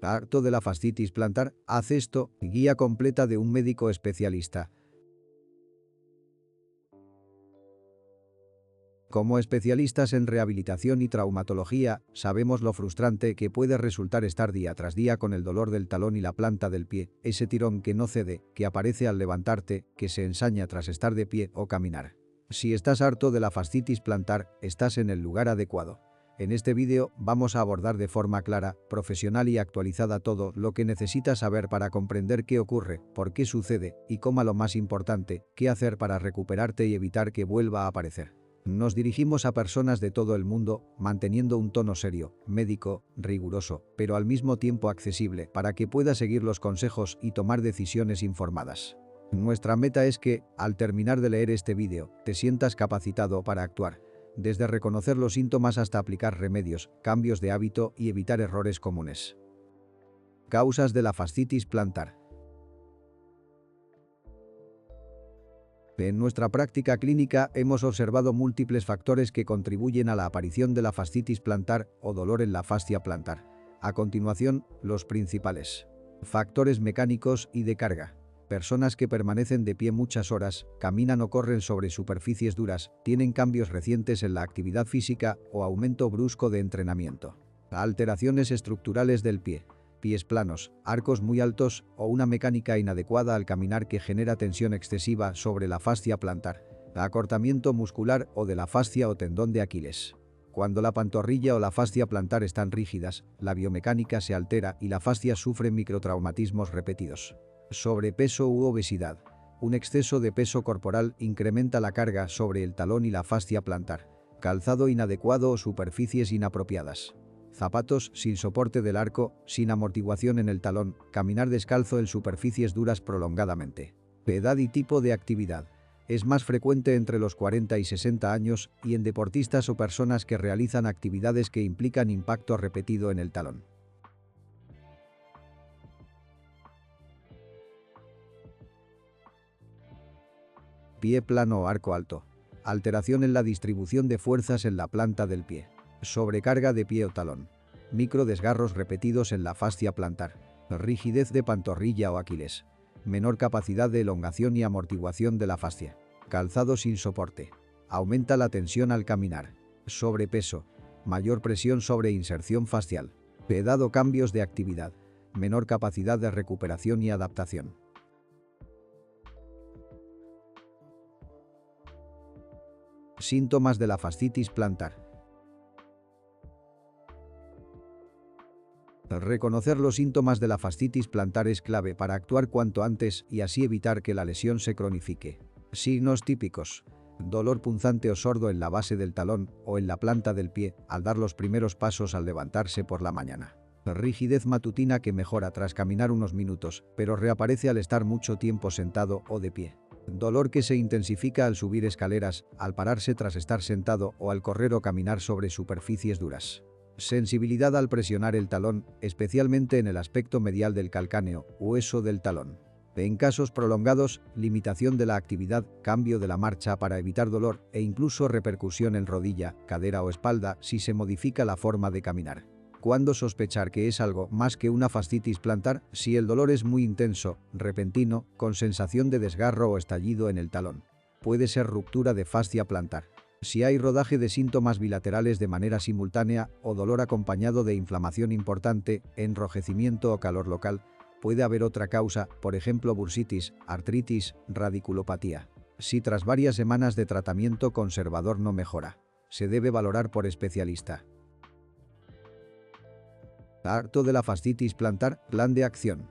¿Harto de la fascitis plantar? Haz esto, guía completa de un médico especialista. Como especialistas en rehabilitación y traumatología, sabemos lo frustrante que puede resultar estar día tras día con el dolor del talón y la planta del pie, ese tirón que no cede, que aparece al levantarte, que se ensaña tras estar de pie o caminar. Si estás harto de la fascitis plantar, estás en el lugar adecuado. En este vídeo vamos a abordar de forma clara, profesional y actualizada todo lo que necesitas saber para comprender qué ocurre, por qué sucede y, como lo más importante, qué hacer para recuperarte y evitar que vuelva a aparecer. Nos dirigimos a personas de todo el mundo, manteniendo un tono serio, médico, riguroso, pero al mismo tiempo accesible para que puedas seguir los consejos y tomar decisiones informadas. Nuestra meta es que, al terminar de leer este vídeo, te sientas capacitado para actuar. Desde reconocer los síntomas hasta aplicar remedios, cambios de hábito y evitar errores comunes. Causas de la fascitis plantar. En nuestra práctica clínica hemos observado múltiples factores que contribuyen a la aparición de la fascitis plantar o dolor en la fascia plantar. A continuación, los principales. Factores mecánicos y de carga. Personas que permanecen de pie muchas horas, caminan o corren sobre superficies duras, tienen cambios recientes en la actividad física o aumento brusco de entrenamiento. Alteraciones estructurales del pie. Pies planos, arcos muy altos o una mecánica inadecuada al caminar que genera tensión excesiva sobre la fascia plantar. Acortamiento muscular o de la fascia o tendón de Aquiles. Cuando la pantorrilla o la fascia plantar están rígidas, la biomecánica se altera y la fascia sufre microtraumatismos repetidos. Sobrepeso u obesidad. Un exceso de peso corporal incrementa la carga sobre el talón y la fascia plantar. Calzado inadecuado o superficies inapropiadas. Zapatos sin soporte del arco, sin amortiguación en el talón, caminar descalzo en superficies duras prolongadamente. Edad y tipo de actividad. Es más frecuente entre los 40 y 60 años y en deportistas o personas que realizan actividades que implican impacto repetido en el talón. Pie plano o arco alto. Alteración en la distribución de fuerzas en la planta del pie. Sobrecarga de pie o talón. Microdesgarros repetidos en la fascia plantar. Rigidez de pantorrilla o Aquiles. Menor capacidad de elongación y amortiguación de la fascia. Calzado sin soporte. Aumenta la tensión al caminar. Sobrepeso. Mayor presión sobre inserción fascial. Edad o cambios de actividad. Menor capacidad de recuperación y adaptación. Síntomas de la fascitis plantar. Reconocer los síntomas de la fascitis plantar es clave para actuar cuanto antes y así evitar que la lesión se cronifique. Signos típicos. Dolor punzante o sordo en la base del talón o en la planta del pie al dar los primeros pasos al levantarse por la mañana. Rigidez matutina que mejora tras caminar unos minutos, pero reaparece al estar mucho tiempo sentado o de pie. Dolor que se intensifica al subir escaleras, al pararse tras estar sentado o al correr o caminar sobre superficies duras. Sensibilidad al presionar el talón, especialmente en el aspecto medial del calcáneo, hueso del talón. En casos prolongados, limitación de la actividad, cambio de la marcha para evitar dolor e incluso repercusión en rodilla, cadera o espalda si se modifica la forma de caminar. ¿Cuándo sospechar que es algo más que una fascitis plantar? Si el dolor es muy intenso, repentino, con sensación de desgarro o estallido en el talón. Puede ser ruptura de fascia plantar. Si hay rodaje de síntomas bilaterales de manera simultánea o dolor acompañado de inflamación importante, enrojecimiento o calor local, puede haber otra causa, por ejemplo bursitis, artritis, radiculopatía. Si tras varias semanas de tratamiento conservador no mejora, se debe valorar por especialista. Harto de la fascitis plantar, plan de acción.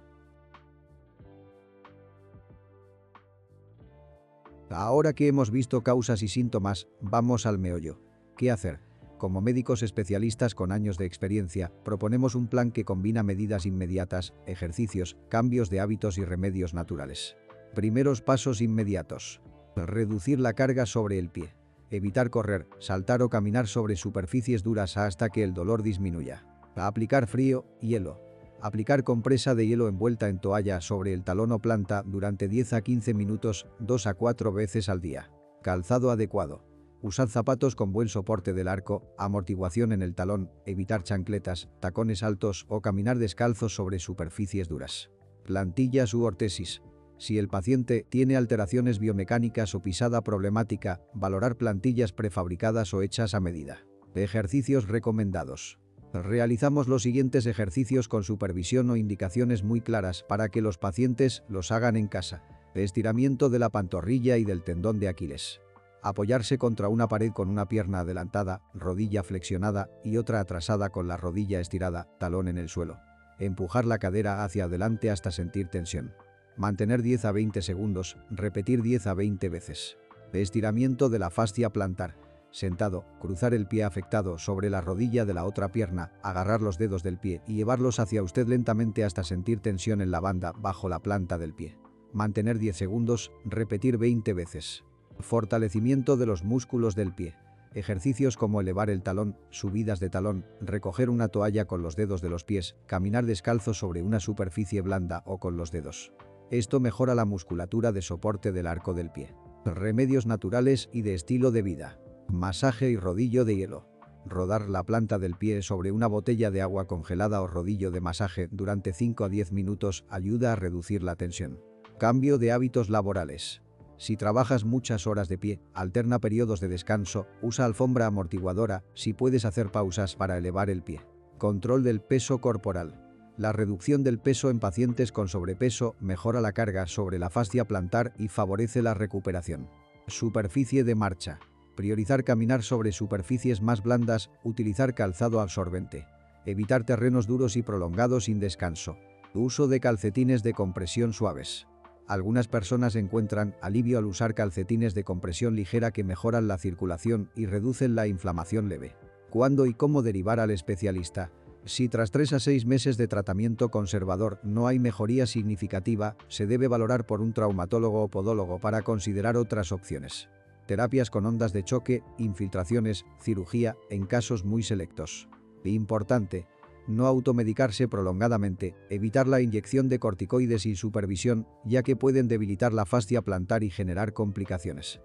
Ahora que hemos visto causas y síntomas, vamos al meollo. ¿Qué hacer? Como médicos especialistas con años de experiencia, proponemos un plan que combina medidas inmediatas, ejercicios, cambios de hábitos y remedios naturales. Primeros pasos inmediatos. Reducir la carga sobre el pie. Evitar correr, saltar o caminar sobre superficies duras hasta que el dolor disminuya. Aplicar frío, hielo. Aplicar compresa de hielo envuelta en toalla sobre el talón o planta durante 10 a 15 minutos, 2 a 4 veces al día. Calzado adecuado. Usad zapatos con buen soporte del arco, amortiguación en el talón, evitar chancletas, tacones altos o caminar descalzos sobre superficies duras. Plantillas u ortesis. Si el paciente tiene alteraciones biomecánicas o pisada problemática, valorar plantillas prefabricadas o hechas a medida. Ejercicios recomendados. Realizamos los siguientes ejercicios con supervisión o indicaciones muy claras para que los pacientes los hagan en casa. Estiramiento de la pantorrilla y del tendón de Aquiles. Apoyarse contra una pared con una pierna adelantada, rodilla flexionada y otra atrasada con la rodilla estirada, talón en el suelo. Empujar la cadera hacia adelante hasta sentir tensión. Mantener 10 a 20 segundos, repetir 10 a 20 veces. Estiramiento de la fascia plantar. Sentado, cruzar el pie afectado sobre la rodilla de la otra pierna, agarrar los dedos del pie y llevarlos hacia usted lentamente hasta sentir tensión en la banda bajo la planta del pie. Mantener 10 segundos, repetir 20 veces. Fortalecimiento de los músculos del pie. Ejercicios como elevar el talón, subidas de talón, recoger una toalla con los dedos de los pies, caminar descalzo sobre una superficie blanda o con los dedos. Esto mejora la musculatura de soporte del arco del pie. Remedios naturales y de estilo de vida. Masaje y rodillo de hielo. Rodar la planta del pie sobre una botella de agua congelada o rodillo de masaje durante 5 a 10 minutos ayuda a reducir la tensión. Cambio de hábitos laborales. Si trabajas muchas horas de pie, alterna periodos de descanso, usa alfombra amortiguadora, si puedes hacer pausas para elevar el pie. Control del peso corporal. La reducción del peso en pacientes con sobrepeso mejora la carga sobre la fascia plantar y favorece la recuperación. Superficie de marcha. Priorizar caminar sobre superficies más blandas, utilizar calzado absorbente. Evitar terrenos duros y prolongados sin descanso. Uso de calcetines de compresión suaves. Algunas personas encuentran alivio al usar calcetines de compresión ligera que mejoran la circulación y reducen la inflamación leve. ¿Cuándo y cómo derivar al especialista? Si tras 3 a 6 meses de tratamiento conservador no hay mejoría significativa, se debe valorar por un traumatólogo o podólogo para considerar otras opciones. Terapias con ondas de choque, infiltraciones, cirugía, en casos muy selectos. Importante. No automedicarse prolongadamente, evitar la inyección de corticoides sin supervisión, ya que pueden debilitar la fascia plantar y generar complicaciones.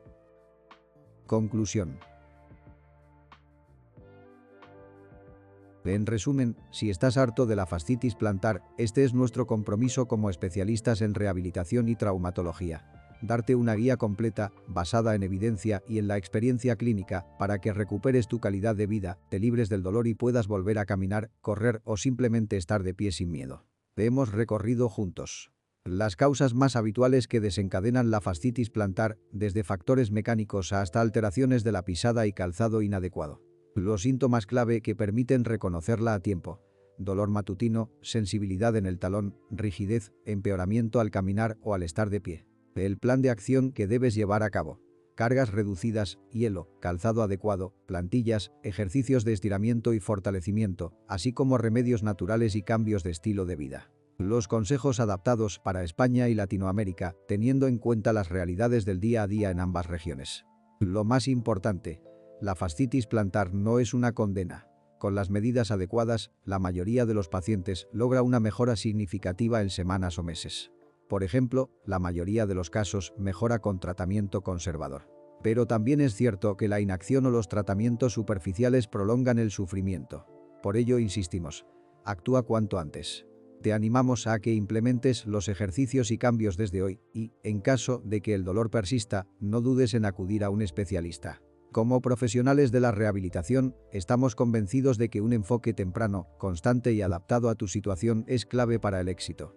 Conclusión. En resumen, si estás harto de la fascitis plantar, este es nuestro compromiso como especialistas en rehabilitación y traumatología. Darte una guía completa, basada en evidencia y en la experiencia clínica, para que recuperes tu calidad de vida, te libres del dolor y puedas volver a caminar, correr o simplemente estar de pie sin miedo. Hemos recorrido juntos las causas más habituales que desencadenan la fascitis plantar, desde factores mecánicos hasta alteraciones de la pisada y calzado inadecuado. Los síntomas clave que permiten reconocerla a tiempo: dolor matutino, sensibilidad en el talón, rigidez, empeoramiento al caminar o al estar de pie. El plan de acción que debes llevar a cabo: cargas reducidas, hielo, calzado adecuado, plantillas, ejercicios de estiramiento y fortalecimiento, así como remedios naturales y cambios de estilo de vida. Los consejos adaptados para España y Latinoamérica, teniendo en cuenta las realidades del día a día en ambas regiones. Lo más importante: la fascitis plantar no es una condena. Con las medidas adecuadas, la mayoría de los pacientes logra una mejora significativa en semanas o meses. Por ejemplo, la mayoría de los casos mejora con tratamiento conservador. Pero también es cierto que la inacción o los tratamientos superficiales prolongan el sufrimiento. Por ello insistimos: actúa cuanto antes. Te animamos a que implementes los ejercicios y cambios desde hoy y, en caso de que el dolor persista, no dudes en acudir a un especialista. Como profesionales de la rehabilitación, estamos convencidos de que un enfoque temprano, constante y adaptado a tu situación es clave para el éxito.